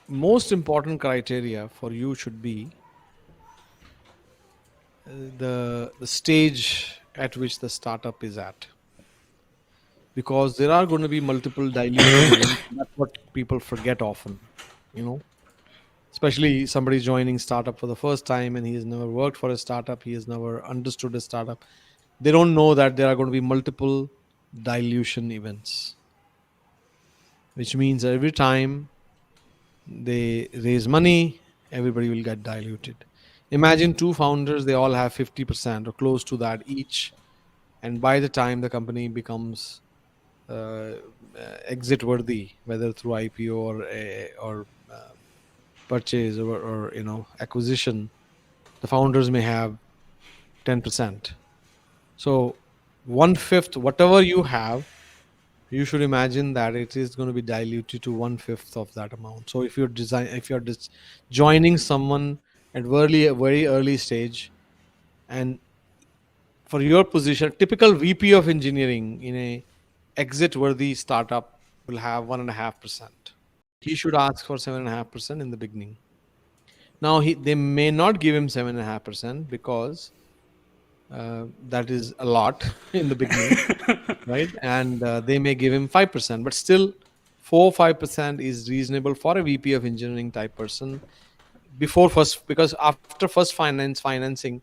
most important criteria for you should be the stage at which the startup is at, because there are going to be multiple dilution events. That's what people forget often, you know. Especially somebody joining startup for the first time and he has never worked for a startup, he has never understood a startup. They don't know that there are going to be multiple dilution events, which means every time they raise money, everybody will get diluted. Imagine two founders, they all have 50% or close to that each. And by the time the company becomes uh, exit worthy, whether through IPO or purchase or acquisition, the founders may have 10%. So one fifth, whatever you have, you should imagine that it is going to be diluted to one fifth of that amount. So if you're joining someone at very early stage, and for your position, typical VP of engineering in a exit worthy startup will have 1.5%. He should ask for 7.5% in the beginning. Now they may not give him 7.5% because that is a lot in the beginning, right? And they may give him 5%, but still 4-5% is reasonable for a VP of engineering type person before first, because after first financing,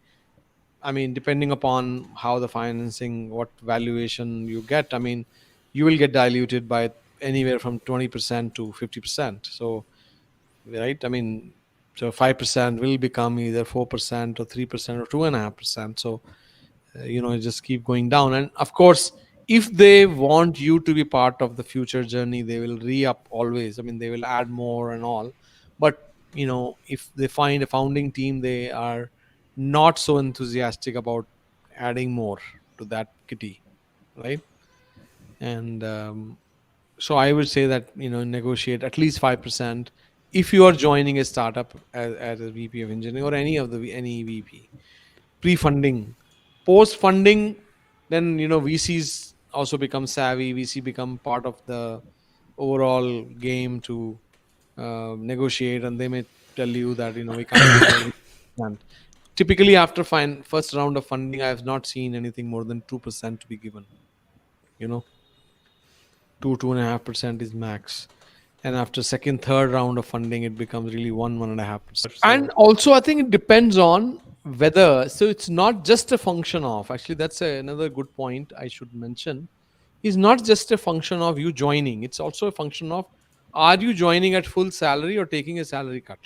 I mean, depending upon how the financing, what valuation you get, I mean, you will get diluted by anywhere from 20% to 50%. So, right? I mean, so 5% will become either 4% or 3% or 2.5%. So, just keep going down. And of course, if they want you to be part of the future journey, they will re-up always. I mean, they will add more and all. But if they find a founding team, they are not so enthusiastic about adding more to that kitty, right? And so I would say that negotiate at least 5% if you are joining a startup as a VP of engineering or any VP. Pre-funding, post-funding, then VCs also become savvy. VC become part of the overall game to negotiate, and they may tell you that we can't give more than 2%. Typically, after first round of funding, I have not seen anything more than 2% to be given. You know, 2.5% is max. And after second, third round of funding, it becomes really 1.5%. And So also, I think it depends on whether. So it's not just a function of. Actually, that's another good point I should mention. Is not just a function of you joining. It's also a function of, are you joining at full salary or taking a salary cut,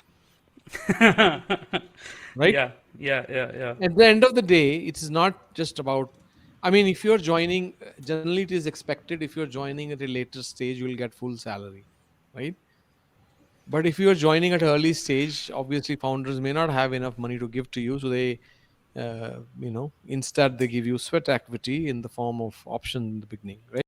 right? yeah, yeah, yeah, yeah. At the end of the day, it is not just about. I mean, if you're joining, generally it is expected. If you're joining at a later stage, you will get full salary, right? But if you are joining at early stage, obviously founders may not have enough money to give to you, so they, instead they give you sweat equity in the form of option in the beginning, right?